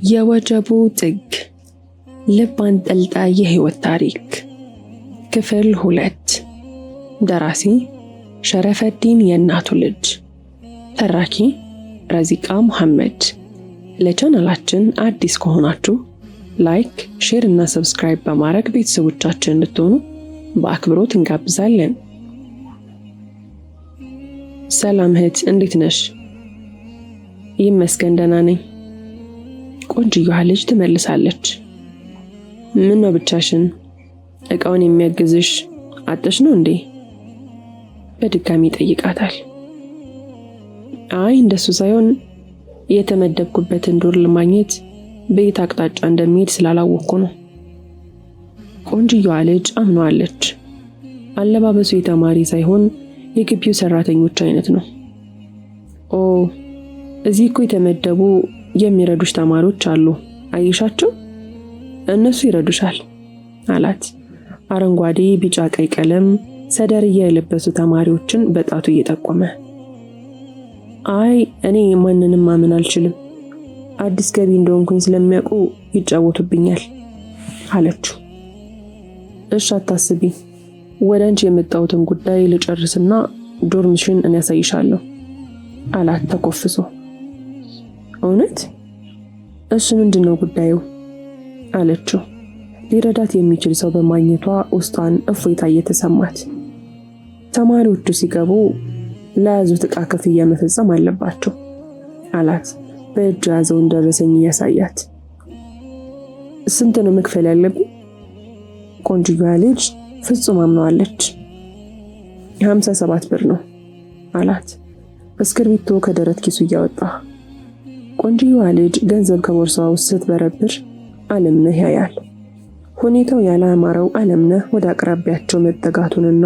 የወጀቡ ጥግ ልብ አንጠልጣይ የህይወት ታሪክ ክፍል 2 ደራሲ ሸረፈዲን የእናቱ ልጅ ተራኪ ረዚቃ መሐመድ። ለቻናላችን አዲስ ከሆናችሁ ላይክ፣ ሼር እና ሰብስክራይብ በማድረግ ቤተሰቦቻችን እንድትሆኑ በአክብሮት እንጋብዛለን። ሰላም እህት፣ እንዴት ነሽ? ይመስገን ደህና ነኝ። ቆንጆዋ ልጅ ትመልሳለች። ምን ነው ብቻሽን? እቃውን የሚያግዝሽ አጥሽ ነው እንዴ? በድጋሚ ጠይቃታል። አይ እንደሱ ሳይሆን የተመደብኩበትን ዱር ለማግኘት በየት አቅጣጫ እንደሚሄድ ስላላወቅኩ ነው። ቆንጆዋ ልጅ አምናለች። አለባበሱ የተማሪ ሳይሆን የግቢው ሰራተኞች አይነት ነው። ኦ እዚህ እኮ የተመደቡ የሚረዱሽ ተማሪዎች አሉ፣ አይሻቸው? እነሱ ይረዱሻል አላት። አረንጓዴ፣ ቢጫ፣ ቀይ ቀለም ሰደርያ የለበሱ ተማሪዎችን በጣቱ እየጠቆመ። አይ እኔ ማንንም ማመን አልችልም፣ አዲስ ገቢ እንደሆንኩኝ ስለሚያውቁ ይጫወቱብኛል አለችው። እሺ አታስቢ፣ ወደ አንቺ የመጣሁትን ጉዳይ ልጨርስና ዶርምሽን እኔ ያሳይሻለሁ አላት ተኮፍሶ። እውነት? እሱ ምንድነው ጉዳዩ አለችው። ሊረዳት የሚችል ሰው በማግኘቷ ውስጧን እፎይታ እየተሰማት። ተማሪዎቹ ሲገቡ ለያዙት ዕቃ ክፍያ መፈጸም አለባቸው አላት በእጅ ያዘውን ደረሰኝ እያሳያት። ስንት ነው መክፈል ያለብኝ? ቆንጆዋ ልጅ ፍጹም አምናለች። 57 ብር ነው አላት እስክርቢቶ ከደረት ኪሱ እያወጣ። ቆንጆዋ ልጅ ገንዘብ ከቦርሳዋ ውስጥ ስትበረብር አለምነህ ያያል። ሁኔታው ያላማረው አለምነህ ወደ አቅራቢያቸው መጠጋቱንና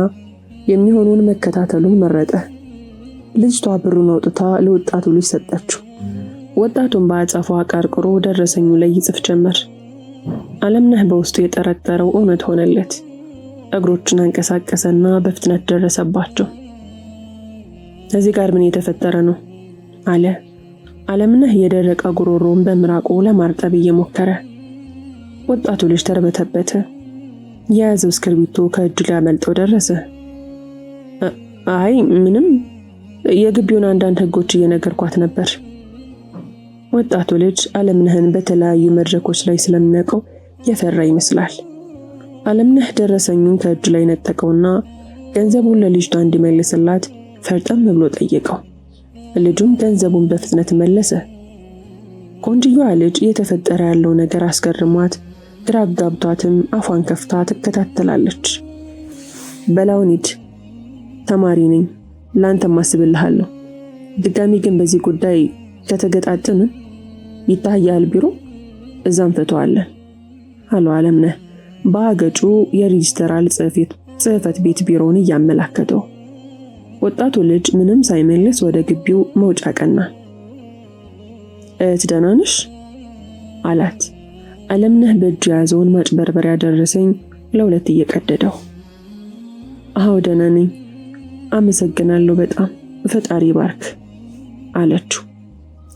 የሚሆኑን መከታተሉን መረጠ። ልጅቷ ብሩን አውጥታ ለወጣቱ ልጅ ሰጠችው። ወጣቱን በአጸፋው አቀርቅሮ ደረሰኙ ላይ ይጽፍ ጀመር። አለምነህ በውስጡ የጠረጠረው እውነት ሆነለት። እግሮቹን አንቀሳቀሰና በፍጥነት ደረሰባቸው። እዚህ ጋር ምን የተፈጠረ ነው አለ። አለምነህ የደረቀ ጉሮሮውን በምራቁ ለማርጠብ እየሞከረ። ወጣቱ ልጅ ተርበተበተ። የያዘው እስክርቢቶ ከእጁ ሊያመልጠው ደረሰ። አይ ምንም፣ የግቢውን አንዳንድ ህጎች እየነገርኳት ነበር። ወጣቱ ልጅ አለምነህን በተለያዩ መድረኮች ላይ ስለሚያውቀው የፈራ ይመስላል። አለምነህ ደረሰኙን ከእጁ ላይ ነጠቀውና ገንዘቡን ለልጅቷ እንዲመልስላት ፈርጠም ብሎ ጠየቀው። ልጁም ገንዘቡን በፍጥነት መለሰ። ቆንጆዋ ልጅ እየተፈጠረ ያለው ነገር አስገርሟት ግራ አጋብቷትም አፏን ከፍታ ትከታተላለች። በላውን ሂድ፣ ተማሪ ነኝ፣ ላንተም አስብልሃለሁ። ድጋሚ ግን በዚህ ጉዳይ ከተገጣጠምን ይታያል ቢሮ እዛም ፈተዋለን አለው አለምነህ በአገጩ የሬጅስተራል ጽህፈት ቤት ቢሮውን እያመላከተው። ወጣቱ ልጅ ምንም ሳይመልስ ወደ ግቢው መውጫ ቀና። ደህና ነሽ አላት። አለምነህ በእጁ የያዘውን ማጭበርበሪያ ደረሰኝ ለሁለት እየቀደደው። አዎ ደህና ነኝ፣ አመሰግናለሁ በጣም ፈጣሪ ባርክ አለችው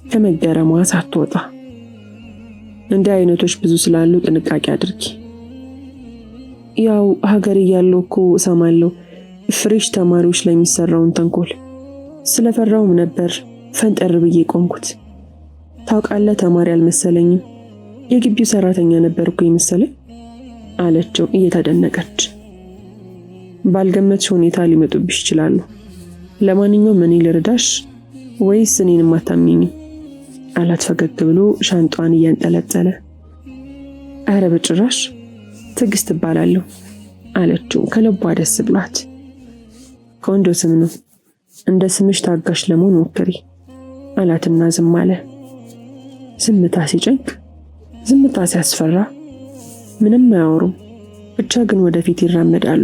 ከመገረሟ ሳትወጣ። እንዲህ አይነቶች ብዙ ስላሉ ጥንቃቄ አድርጊ። ያው ሀገር እያለሁ እኮ እሰማለሁ ፍሬሽ ተማሪዎች ላይ የሚሰራውን ተንኮል። ስለፈራውም ነበር ፈንጠር ብዬ ቆምኩት። ታውቃለህ ተማሪ አልመሰለኝም፣ የግቢው ሰራተኛ ነበርኩ የመሰለኝ አለችው እየተደነቀች። ባልገመትሽ ሁኔታ ሊመጡብሽ ይችላሉ። ለማንኛውም እኔ ልረዳሽ ወይስ እኔንም አታምኚኝም አላት ፈገግ ብሎ ሻንጧን እያንጠለጠለ። ኧረ በጭራሽ ትዕግስት እባላለሁ አለችው ከልቧ ደስ ብሏት። ቆንጆ ስም ነው፣ እንደ ስምሽ ታጋሽ ለመሆን ሞክሪ አላትና ዝም አለ። ዝምታ ሲጨንቅ፣ ዝምታ ሲያስፈራ ምንም አያወሩም፣ ብቻ ግን ወደፊት ይራመዳሉ።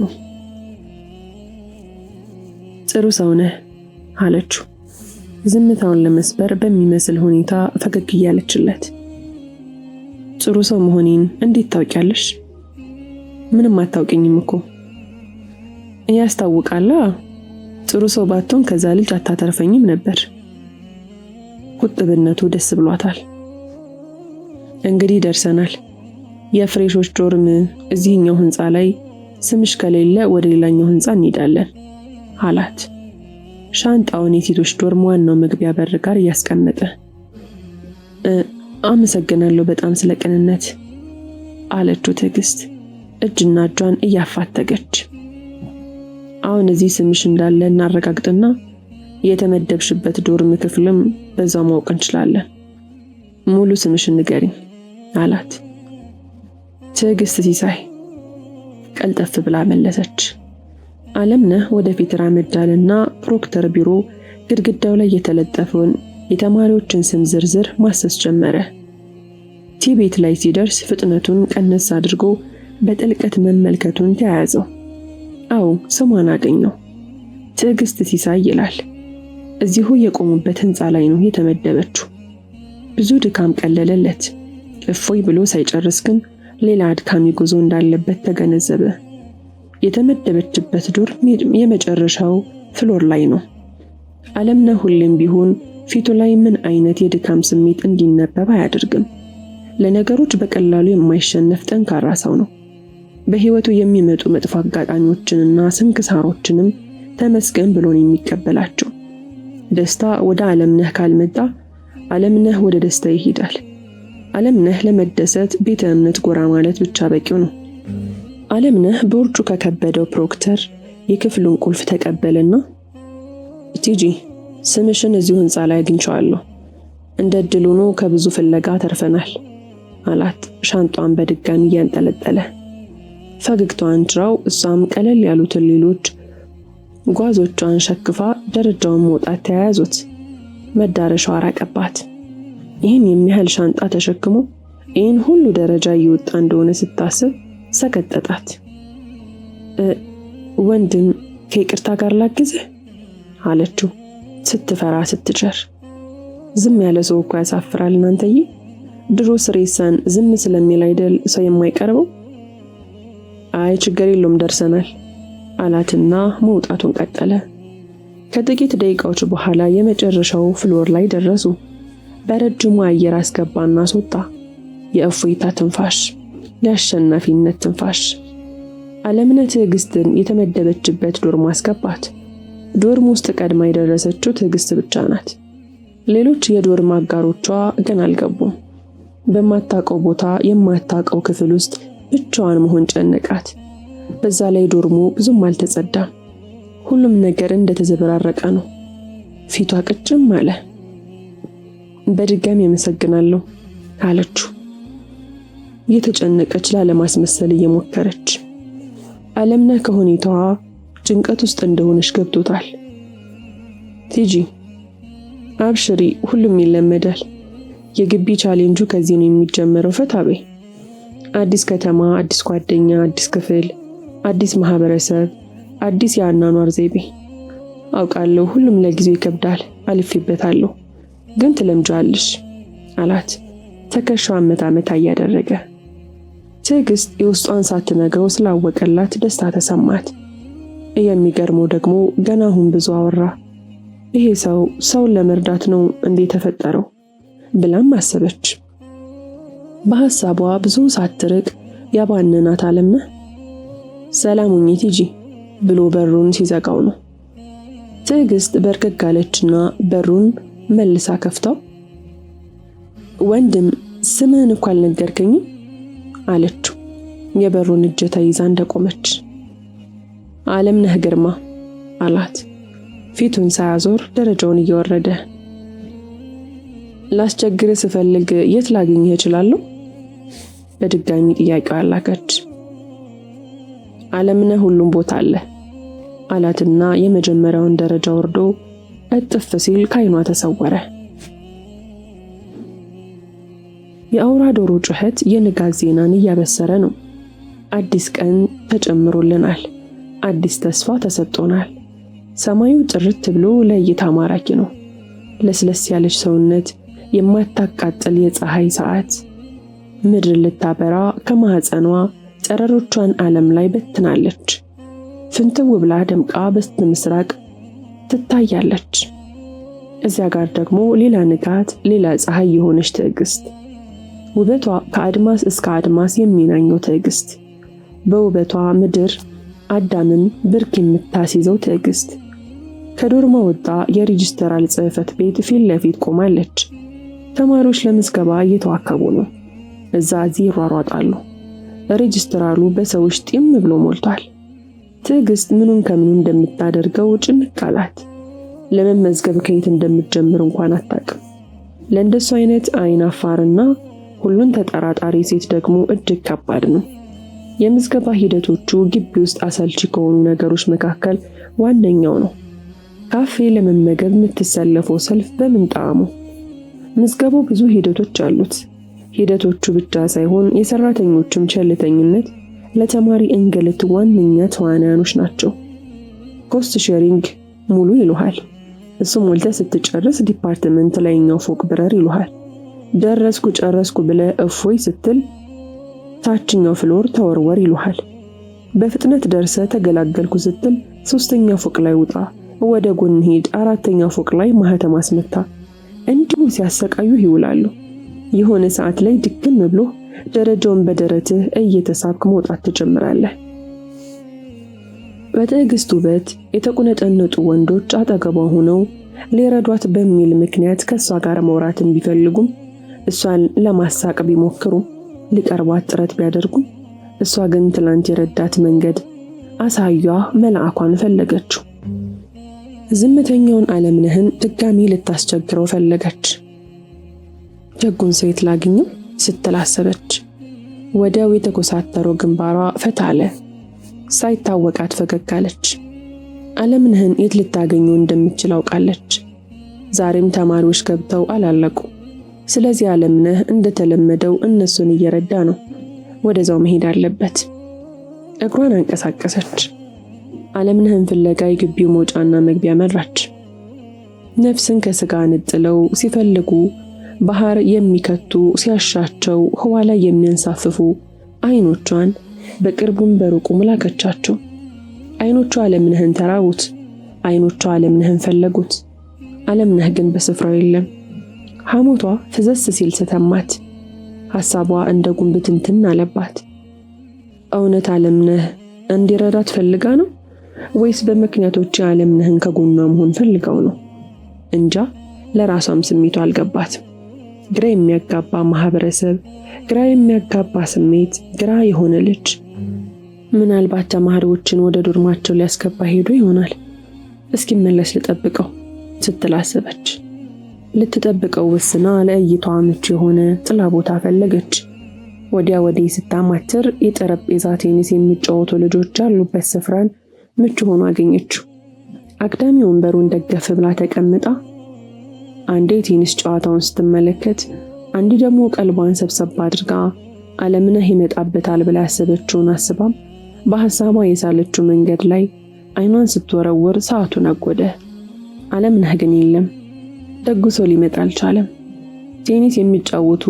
ጥሩ ሰው ነህ አለችው ዝምታውን ለመስበር በሚመስል ሁኔታ ፈገግ እያለችለት። ጥሩ ሰው መሆኔን እንዴት ታውቂያለሽ? ምንም አታውቂኝም እኮ። ያስታውቃላ። ጥሩ ሰው ባትሆን ከዛ ልጅ አታተርፈኝም ነበር። ቁጥብነቱ ደስ ብሏታል። እንግዲህ ደርሰናል። የፍሬሾች ዶርም እዚህኛው ህንፃ ላይ፣ ስምሽ ከሌለ ወደ ሌላኛው ህንፃ እንሄዳለን አላት። ሻንጣውን የሴቶች ዶርም ዋናው መግቢያ በር ጋር እያስቀመጠ አመሰግናለሁ በጣም ስለ ቅንነት አለችው ትዕግስት እጅና እጇን እያፋተገች። አሁን እዚህ ስምሽ እንዳለ እናረጋግጥና የተመደብሽበት ዶርም ክፍልም በዛው ማወቅ እንችላለን። ሙሉ ስምሽን ንገሪኝ አላት። ትዕግስት ሲሳይ ቀልጠፍ ብላ መለሰች። አለምነህ ወደፊት ራመዳልና ፕሮክተር ቢሮ ግድግዳው ላይ የተለጠፈውን የተማሪዎችን ስም ዝርዝር ማሰስ ጀመረ። ቲቤት ላይ ሲደርስ ፍጥነቱን ቀነስ አድርጎ በጥልቀት መመልከቱን ተያያዘው። አዎ ስሟን አገኘው። ትዕግስት ሲሳይ ይላል። እዚሁ የቆሙበት ህንፃ ላይ ነው የተመደበችው። ብዙ ድካም ቀለለለት። እፎይ ብሎ ሳይጨርስ ግን ሌላ አድካሚ ጉዞ እንዳለበት ተገነዘበ። የተመደበችበት ዶርም የመጨረሻው ፍሎር ላይ ነው። አለምነህ ሁሌም ቢሆን ፊቱ ላይ ምን አይነት የድካም ስሜት እንዲነበብ አያደርግም። ለነገሮች በቀላሉ የማይሸነፍ ጠንካራ ሰው ነው። በህይወቱ የሚመጡ መጥፎ አጋጣሚዎችንና ስንክሳሮችንም ተመስገን ብሎን የሚቀበላቸው። ደስታ ወደ አለምነህ ካልመጣ አለምነህ ወደ ደስታ ይሄዳል። አለምነህ ለመደሰት ቤተ እምነት ጎራ ማለት ብቻ በቂው ነው። አለምነህ በውርጩ ከከበደው ፕሮክተር የክፍሉን ቁልፍ ተቀበለና ቲጂ ስምሽን እዚሁ ህንፃ ላይ አግኝቼዋለሁ። እንደ ዕድል ሆኖ ከብዙ ፍለጋ ተርፈናል አላት ሻንጧን በድጋሚ እያንጠለጠለ። ፈገግታዋን ችራው እሷም ቀለል ያሉትን ሌሎች ጓዞቿን ሸክፋ ደረጃውን መውጣት ተያያዙት። መዳረሻው አራቀባት። ይህን የሚያህል ሻንጣ ተሸክሞ ይህን ሁሉ ደረጃ እየወጣ እንደሆነ ስታስብ ሰከጠጣት። ወንድም ከይቅርታ ጋር ላግዝህ አለችው ስትፈራ ስትጨር። ዝም ያለ ሰው እኮ ያሳፍራል እናንተዬ። ድሮ ስሬሳን ዝም ስለሚል አይደል ሰው የማይቀርበው? አይ ችግር የለውም ደርሰናል አላትና መውጣቱን ቀጠለ። ከጥቂት ደቂቃዎች በኋላ የመጨረሻው ፍሎር ላይ ደረሱ። በረጅሙ አየር አስገባና አስወጣ። የእፎይታ ትንፋሽ፣ የአሸናፊነት ትንፋሽ። አለምነህ ትዕግስትን የተመደበችበት ዶርም አስገባት። ዶርም ውስጥ ቀድማ የደረሰችው ትዕግስት ብቻ ናት። ሌሎች የዶርም አጋሮቿ ግን አልገቡም። በማታውቀው ቦታ የማታውቀው ክፍል ውስጥ ብቻዋን መሆን ጨነቃት። በዛ ላይ ዶርሙ ብዙም አልተጸዳም። ሁሉም ነገር እንደተዘበራረቀ ነው። ፊቷ ቅጭም አለ። በድጋሚ አመሰግናለሁ አለችው የተጨነቀች ላለማስመሰል እየሞከረች። አለምነህ ከሁኔታዋ ጭንቀት ውስጥ እንደሆነች ገብቶታል። ቲጂ አብሽሪ፣ ሁሉም ይለመዳል። የግቢ ቻሌንጁ ከዚህ ነው የሚጀምረው። ፈታ በይ። አዲስ ከተማ፣ አዲስ ጓደኛ፣ አዲስ ክፍል፣ አዲስ ማህበረሰብ፣ አዲስ የአኗኗር ዘይቤ። አውቃለሁ ሁሉም ለጊዜው ይከብዳል፣ አልፌበታለሁ፣ ግን ትለምጃለሽ አላት ትከሻዋን መታ መታ እያደረገ። ትዕግስት የውስጧን ሳትነግረው ስላወቀላት ደስታ ተሰማት። የሚገርመው ደግሞ ገና አሁን ብዙ አወራ። ይሄ ሰውን ለመርዳት ነው እንዴ ተፈጠረው ብላም አሰበች። በሐሳቧ ብዙ ሳትርቅ ያባነናት አለምነህ ሰላም ሁኚ ቲጂ ብሎ በሩን ሲዘጋው ነው። ትዕግስት በርከክ አለችና በሩን መልሳ ከፍታው ወንድም ስምህን እኮ አልነገርከኝም አለችው የበሩን እጀታ ይዛ እንደቆመች። አለምነህ ግርማ አላት ፊቱን ሳያዞር ደረጃውን እየወረደ። ላስቸግር ስፈልግ የት ላገኝህ እችላለሁ? በድጋሚ ጥያቄው አላከች። አለምነህ ሁሉም ቦታ አለ አላትና የመጀመሪያውን ደረጃ ወርዶ እጥፍ ሲል ካይኗ ተሰወረ። የአውራ ዶሮ ጩኸት የንጋት ዜናን እያበሰረ ነው። አዲስ ቀን ተጨምሮልናል። አዲስ ተስፋ ተሰጥቶናል። ሰማዩ ጥርት ብሎ ለእይታ ማራኪ ነው። ለስለስ ያለች ሰውነት፣ የማታቃጥል የፀሐይ ሰዓት፣ ምድር ልታበራ ከማህፀኗ ጨረሮቿን ዓለም ላይ በትናለች። ፍንትው ብላ ደምቃ በስተ ምስራቅ ትታያለች። እዚያ ጋር ደግሞ ሌላ ንጋት፣ ሌላ ፀሐይ የሆነች ትዕግስት። ውበቷ ከአድማስ እስከ አድማስ የሚናኘው ትዕግስት፣ በውበቷ ምድር አዳምን ብርክ የምታስይዘው ትዕግስት። ከዶርማ ወጣ የሬጅስተራል ጽሕፈት ቤት ፊት ለፊት ቆማለች። ተማሪዎች ለምዝገባ እየተዋከቡ ነው። እዛ እዚህ ይሯሯጣሉ። ሬጅስትራሉ በሰዎች ጢም ብሎ ሞልቷል። ትዕግስት ምኑን ከምኑ እንደምታደርገው ጭንቅ አላት። ለመመዝገብ ከየት እንደምትጀምር እንኳን አታውቅም። ለእንደሱ አይነት አይናፋርና ሁሉን ተጠራጣሪ ሴት ደግሞ እጅግ ከባድ ነው። የምዝገባ ሂደቶቹ ግቢ ውስጥ አሰልቺ ከሆኑ ነገሮች መካከል ዋነኛው ነው። ካፌ ለመመገብ የምትሰለፈው ሰልፍ በምን ጣዕሙ! ምዝገባው ብዙ ሂደቶች አሉት። ሂደቶቹ ብቻ ሳይሆን የሰራተኞችም ቸልተኝነት ለተማሪ እንግልት ዋነኛ ተዋናዮች ናቸው። ኮስት ሼሪንግ ሙሉ ይሉሃል። እሱም ሞልተህ ስትጨርስ ዲፓርትመንት ላይኛው ፎቅ ብረር ይሉሃል። ጨረስኩ ብለህ እፎይ ስትል ታችኛው ፍሎር ተወርወር ይሉሃል። በፍጥነት ደርሰህ ተገላገልኩ ስትል 3ኛ ፎቅ ላይ ውጣ፣ ወደ ጎን ሂድ፣ 4ኛ ፎቅ ላይ ማህተም አስመታ። እንዲሁ ሲያሰቃዩ ይውላሉ። የሆነ ሰዓት ላይ ድክም ብሎ ደረጃውን በደረትህ እየተሳብክ መውጣት ትጀምራለህ። በትዕግስት ውበት የተቁነጠነጡ ወንዶች አጠገቧ ሆነው ሊረዷት በሚል ምክንያት ከሷ ጋር መውራትን ቢፈልጉም እሷን ለማሳቅ ቢሞክሩ ሊቀርቧት ጥረት ቢያደርጉም እሷ ግን ትላንት የረዳት መንገድ አሳያ መልአኳን ፈለገችው። ዝምተኛውን ዓለምነህን ድጋሚ ልታስቸግረው ፈለገች። ደጉን ሴት ላግኘው ስትል አሰበች። ወዲያው የተኮሳተረው ግንባሯ ፈታ አለ። ሳይታወቃት ፈገግ አለች። ዓለምነህን የት ልታገኘው እንደምትችል አውቃለች። ዛሬም ተማሪዎች ገብተው አላለቁ። ስለዚህ ዓለምነህ እንደተለመደው እነሱን እየረዳ ነው። ወደዛው መሄድ አለበት። እግሯን አንቀሳቀሰች። ዓለምነህን ፍለጋ የግቢው መውጫና መግቢያ መራች። ነፍስን ከስጋ ነጥለው ሲፈልጉ ባህር የሚከቱ ሲያሻቸው ህዋ ላይ የሚያንሳፍፉ አይኖቿን በቅርቡም በሩቁም ላከቻቸው። አይኖቿ ዓለምነህን ተራቡት። አይኖቿ ዓለምነህን ፈለጉት። ዓለምነህ ግን በስፍራው የለም። ሐሞቷ ፍዘስ ሲል ተሰማት። ሐሳቧ እንደ ጉንብትንትን አለባት። እውነት ዓለምነህ እንዲረዳት ፈልጋ ነው ወይስ በምክንያቶች ዓለምነህን ከጎኗ መሆን ፈልጋው ነው? እንጃ። ለራሷም ስሜቷ አልገባትም። ግራ የሚያጋባ ማህበረሰብ፣ ግራ የሚያጋባ ስሜት፣ ግራ የሆነ ልጅ። ምናልባት ተማሪዎችን ወደ ዶርማቸው ሊያስገባ ሄዶ ይሆናል። እስኪመለስ ልጠብቀው ስትል አሰበች። ልትጠብቀው ወስና ለእይታዋ ምቹ የሆነ ጥላ ቦታ ፈለገች። ወዲያ ወዲህ ስታማትር የጠረጴዛ ቴኒስ የሚጫወቱ ልጆች ያሉበት ስፍራን ምቹ ሆኖ አገኘችው። አግዳሚ ወንበሩን ደገፍ ብላ ተቀምጣ አንዴ ቴኒስ ጨዋታውን ስትመለከት፣ አንዴ ደግሞ ቀልቧን ሰብሰብ አድርጋ ዓለምነህ ይመጣበታል ብላ ያሰበችውን አስባም በሐሳቧ የሳለችው መንገድ ላይ አይኗን ስትወረውር ሰዓቱ ነጎደ። ዓለምነህ ግን የለም። ደጉ ሰው ሊመጣ አልቻለም። ቴኒስ የሚጫወቱ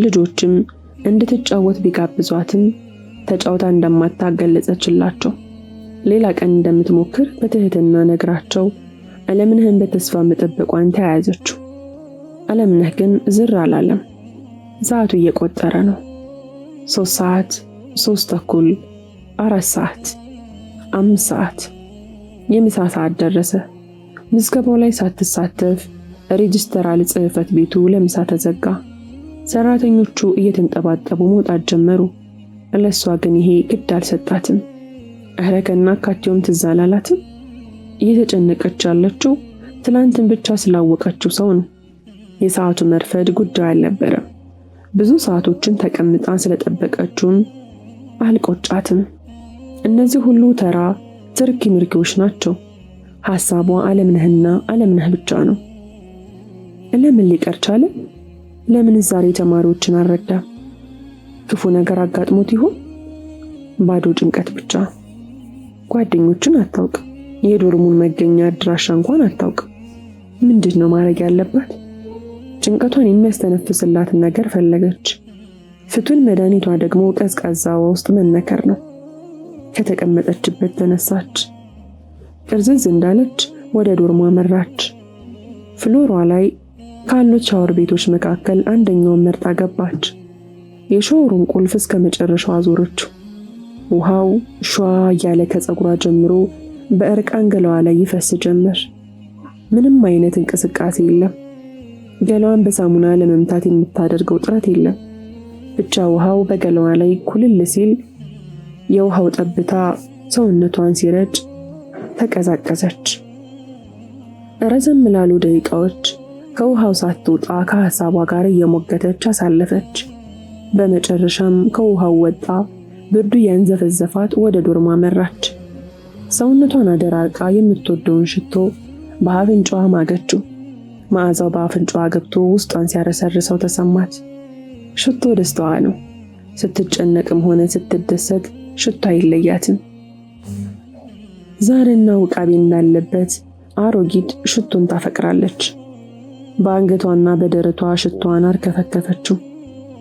ልጆችም እንድትጫወት ቢጋብዟትም ተጫውታ እንደማታገለጸችላቸው ሌላ ቀን እንደምትሞክር በትህትና ነግራቸው ዓለምነህን በተስፋ መጠበቋን ተያያዘችው። ዓለምነህ ግን ዝር አላለም። ሰዓቱ እየቆጠረ ነው። 3 ሰዓት፣ 3:15፣ 4 ሰዓት፣ 5 ሰዓት። የምሳ ሰዓት ደረሰ። ምዝገባው ላይ ሳትሳተፍ ሬጅስተራል ጽሕፈት ቤቱ ለምሳ ተዘጋ። ሰራተኞቹ እየተንጠባጠቡ መውጣት ጀመሩ። ለሷ ግን ይሄ ግድ አልሰጣትም። እረ ከናካቴውም ትዝ አላላትም። እየተጨነቀች ያለችው ትላንትን ብቻ ስላወቀችው ሰው ነው። የሰዓቱ መርፈድ ጉዳይ አልነበረም። ብዙ ሰዓቶችን ተቀምጣ ስለጠበቀችውን አልቆጫትም። እነዚህ ሁሉ ተራ ትርኪ ምርኪዎች ናቸው። ሐሳቧ ዓለምነህና ዓለምነህ ብቻ ነው። ለምን ሊቀር ቻለ? ለምን ዛሬ ተማሪዎችን አልረዳም? ክፉ ነገር አጋጥሞት ይሆን? ባዶ ጭንቀት ብቻ። ጓደኞችን አታውቅም። የዶርሙን መገኛ አድራሻ እንኳን አታውቅም። ምንድነው ማድረግ ያለባት? ጭንቀቷን የሚያስተነፍስላት ነገር ፈለገች። ፍቱን መድኃኒቷ ደግሞ ቀዝቃዛዋ ውስጥ መነከር ነው። ከተቀመጠችበት ተነሳች። ቅርዝዝ እንዳለች ወደ ዶርሟ መራች። ፍሎሯ ላይ ካሉት ሻወር ቤቶች መካከል አንደኛውን መርጣ ገባች። የሻወሩን ቁልፍ እስከ መጨረሻው አዞረችው። ውሃው ሿ እያለ ከፀጉሯ ጀምሮ በእርቃን ገላዋ ላይ ይፈስ ጀመር። ምንም አይነት እንቅስቃሴ የለም። ገላዋን በሳሙና ለመምታት የምታደርገው ጥረት የለም። ብቻ ውሃው በገላዋ ላይ ኩልል ሲል የውሃው ጠብታ ሰውነቷን ሲረጭ ተቀዛቀዘች። ረዘም ላሉ ደቂቃዎች ከውሃው ሳትወጣ ከሐሳቧ ጋር እየሞገተች አሳለፈች። በመጨረሻም ከውሃው ወጣ። ብርዱ ያንዘፈዘፋት ወደ ዶርማ መራች። ሰውነቷን አደራርቃ የምትወደውን ሽቶ በአፍንጫዋ ማገችው። መዓዛው በአፍንጫዋ ገብቶ ውስጧን ሲያረሰርሰው ተሰማት። ሽቶ ደስታዋ ነው። ስትጨነቅም ሆነ ስትደሰት ሽቶ አይለያትም። ዛርና ውቃቤ እንዳለበት አሮጊት ሽቶን ታፈቅራለች። በአንገቷና በደረቷ ሽቶዋን አርከፈከፈችው።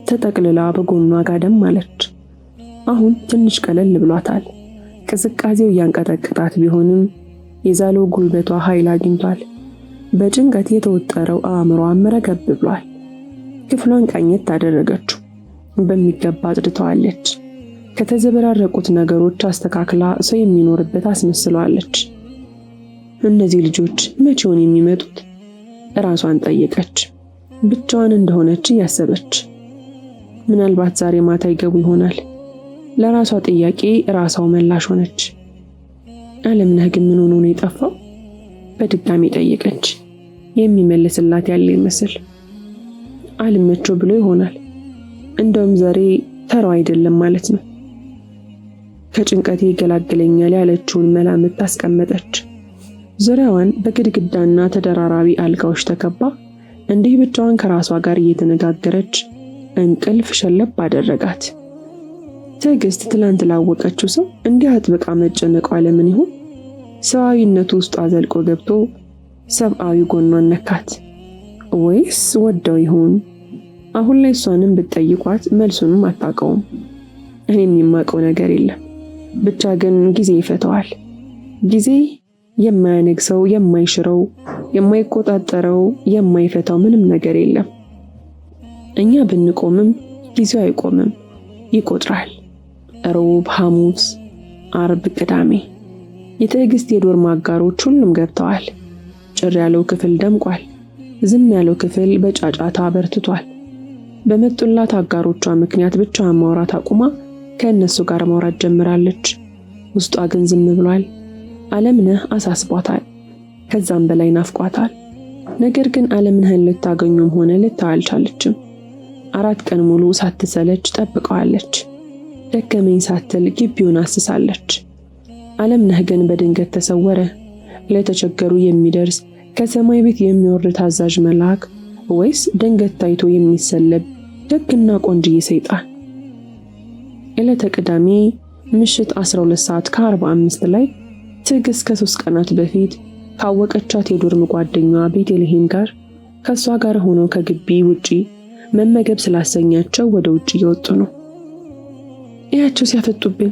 ተጠቅልላ በጎኗ ጋደም አለች። አሁን ትንሽ ቀለል ብሏታል። ቅዝቃዜው እያንቀጠቀጣት ቢሆንም የዛለው ጉልበቷ ኃይል አግኝቷል። በጭንቀት የተወጠረው አእምሮዋም ረገብ ብሏል። ክፍሏን ቃኘት ታደረገችው። በሚገባ አጽድተዋለች። ከተዘበራረቁት ነገሮች አስተካክላ ሰው የሚኖርበት አስመስለዋለች። እነዚህ ልጆች መቼውን የሚመጡት? ራሷን ጠየቀች። ብቻዋን እንደሆነች እያሰበች ምናልባት ዛሬ ማታ ይገቡ ይሆናል። ለራሷ ጥያቄ ራሷው መላሽ ሆነች። አለምነህ ግን ምን ሆኖ ነው የጠፋው? በድጋሚ ጠየቀች። የሚመልስላት ያለ ይመስል አልመቸው ብሎ ይሆናል። እንደውም ዛሬ ተራው አይደለም ማለት ነው። ከጭንቀቴ ይገላግለኛል ያለችውን መላምት አስቀመጠች። ዙሪያዋን በግድግዳና ተደራራቢ አልጋዎች ተከባ እንዲህ ብቻዋን ከራሷ ጋር እየተነጋገረች እንቅልፍ ሸለብ አደረጋት። ትዕግስት ትላንት ላወቀችው ሰው እንዲህ አጥብቃ መጨነቋ ለምን ይሆን? ሰዋዊነቱ ውስጥ አዘልቆ ገብቶ ሰብአዊ ጎኗን ነካት። ወይስ ወደው ይሆን? አሁን ላይ እሷንም ብትጠይቋት መልሱንም አታውቀውም። እኔም የማውቀው ነገር የለም። ብቻ ግን ጊዜ ይፈተዋል። ጊዜ የማያነግሰው፣ የማይሽረው፣ የማይቆጣጠረው፣ የማይፈታው ምንም ነገር የለም። እኛ ብንቆምም ጊዜው አይቆምም፣ ይቆጥራል። ሮብ፣ ሐሙስ፣ አርብ፣ ቅዳሜ። የትዕግስት የዶርም አጋሮች ሁሉም ገብተዋል። ጭር ያለው ክፍል ደምቋል። ዝም ያለው ክፍል በጫጫታ በርትቷል። በመጡላት አጋሮቿ ምክንያት ብቻዋን ማውራት አቁማ ከእነሱ ጋር ማውራት ጀምራለች። ውስጧ ግን ዝም ብሏል። አለምነህ አሳስቧታል። ከዛም በላይ ናፍቋታል። ነገር ግን አለምነህን ልታገኙም ሆነ ልታየው አልቻለችም። 4 ቀን ሙሉ ሳትሰለች ጠብቀዋለች። ደከመኝ ሳትል ግቢውን አስሳለች። አለምነህ ግን በድንገት ተሰወረ። ለተቸገሩ የሚደርስ ከሰማይ ቤት የሚወርድ ታዛዥ መልአክ ወይስ ድንገት ታይቶ የሚሰለብ ደግና ቆንጅዬ ሰይጣን? ዕለተ ቅዳሜ ምሽት 12:45 ላይ ትዕግስት ከ3 ቀናት በፊት ካወቀቻት የዶርም ጓደኛዋ ቤተልሔም ጋር ከሷ ጋር ሆነው ከግቢ ውጪ መመገብ ስላሰኛቸው ወደ ውጪ እየወጡ ነው። እያቸው ሲያፈጡብን።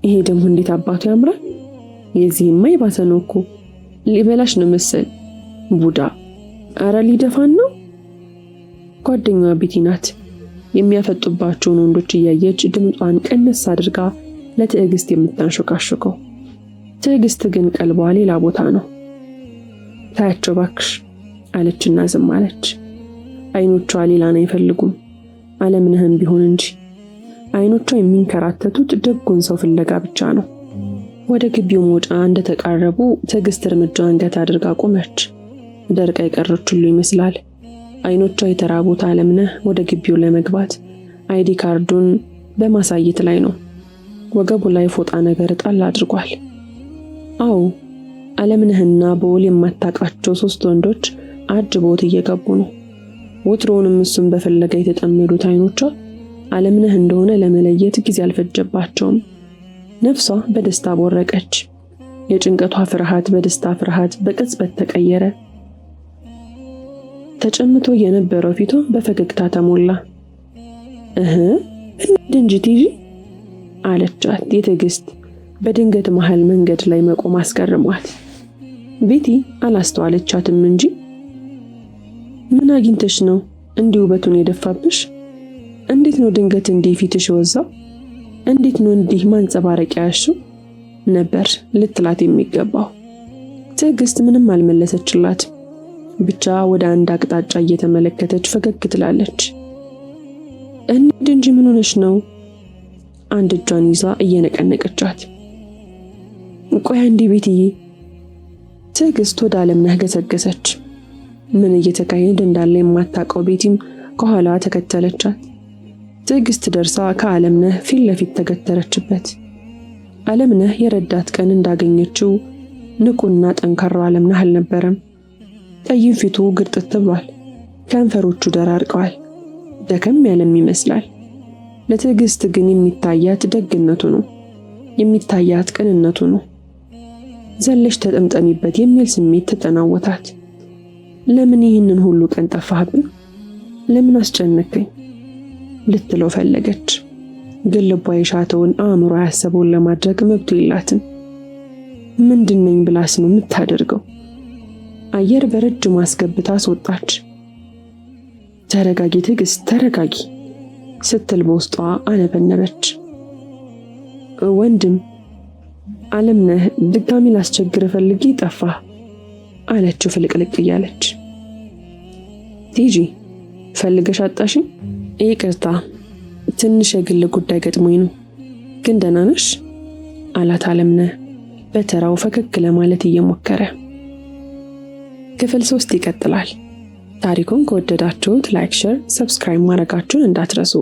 ይሄ ደግሞ እንዴት አባቱ ያምራል! የዚህማ የባሰ ነው እኮ። ሊበላሽ ነው መሰል ቡዳ። አረ ሊደፋን ነው። ጓደኛዋ ቤቲ ናት። የሚያፈጡባቸውን ወንዶች እያየች ድምጿን ቀነስ አድርጋ ለትዕግስት የምታንሾካሾከው። ትዕግስት ግን ቀልቧ ሌላ ቦታ ነው። ታያቸው ባክሽ አለችና ዝም አለች። አይኖቿ ሌላን አይፈልጉም፣ አለምነህም ቢሆን እንጂ። አይኖቿ የሚንከራተቱት ደጉን ሰው ፍለጋ ብቻ ነው። ወደ ግቢው መውጫ እንደተቃረቡ ትዕግስት እርምጃዋን ገታ አድርጋ ቆመች። ደርቃ የቀረች ሁሉ ይመስላል። አይኖቿ የተራቡት አለምነህ ወደ ግቢው ለመግባት አይዲ ካርዱን በማሳየት ላይ ነው። ወገቡ ላይ ፎጣ ነገር ጣል አድርጓል። አዎ አለምነህና በውል የማታውቃቸው 3 ወንዶች አጅበውት እየገቡ ነው። ወትሮውንም እሱን በፈለጋ የተጠመዱት አይኖቿ አለምነህ እንደሆነ ለመለየት ጊዜ አልፈጀባቸውም። ነፍሷ በደስታ ቦረቀች። የጭንቀቷ ፍርሃት በደስታ ፍርሃት በቅጽበት ተቀየረ። ተጨምቶ የነበረው ፊቷ በፈገግታ ተሞላ። እንድንጅት ይጂ አለቻት። የትዕግስት በድንገት መሃል መንገድ ላይ መቆም አስገርሟት። ቤቲ አላስተዋለቻትም እንጂ ምን አግኝተሽ ነው እንዲሁ ውበቱን የደፋብሽ? እንዴት ነው ድንገት እንዲህ ፊትሽ ወዛው? እንዴት ነው እንዲህ ማንጸባረቂያሽ ነበር ልትላት የሚገባው። ትዕግስት ምንም አልመለሰችላት። ብቻ ወደ አንድ አቅጣጫ እየተመለከተች ፈገግ ትላለች። እንዴ እንጂ ምን ሆነሽ ነው? አንድ እጇን ይዛ እየነቀነቀቻት። ቆይ አንዴ ቤትዬ። ትዕግስት ወደ አለምነህ ገሰገሰች። ምን እየተካሄደ እንዳለ የማታውቀው ቤቲም ከኋላ ተከተለቻት። ትዕግስት ደርሳ ከአለምነህ ፊት ለፊት ተገተረችበት። አለምነህ የረዳት ቀን እንዳገኘችው ንቁና ጠንካራ አለምነህ አልነበረም። ቀይም ፊቱ ግርጥት ብሏል። ከንፈሮቹ ደራርቀዋል። ደከም ያለም ይመስላል። ለትዕግስት ግን የሚታያት ደግነቱ ነው። የሚታያት ቅንነቱ ነው። ዘለሽ ተጠምጠሚበት የሚል ስሜት ተጠናወታት። ለምን ይህንን ሁሉ ቀን ጠፋህብኝ? ለምን አስጨነቀኝ? ልትለው ፈለገች። ግን ልቧ የሻተውን አእምሮ ያሰበውን ለማድረግ መብቱ የላትም። ምንድነኝ ብላስ ነው የምታደርገው? አየር በረጅሙ አስገብታ አስወጣች። ተረጋጊ ትዕግስት ተረጋጊ ስትል በውስጧ አነበነበች። ወንድም አለምነህ ድጋሚ ላስቸግር ፈልጌ ጠፋ አለችው ፍልቅልቅ እያለች። ቲጂ ፈልገሽ አጣሽኝ? ይቅርታ ትንሽ የግል ጉዳይ ገጥሞኝ ነው። ግን ደህና ነሽ? አላት አለምነህ በተራው ፈገግ ለማለት እየሞከረ። ክፍል 3 ይቀጥላል። ታሪኩን ከወደዳችሁት ላይክ፣ ሼር፣ ሰብስክራይብ ማድረጋችሁን እንዳትረሱ።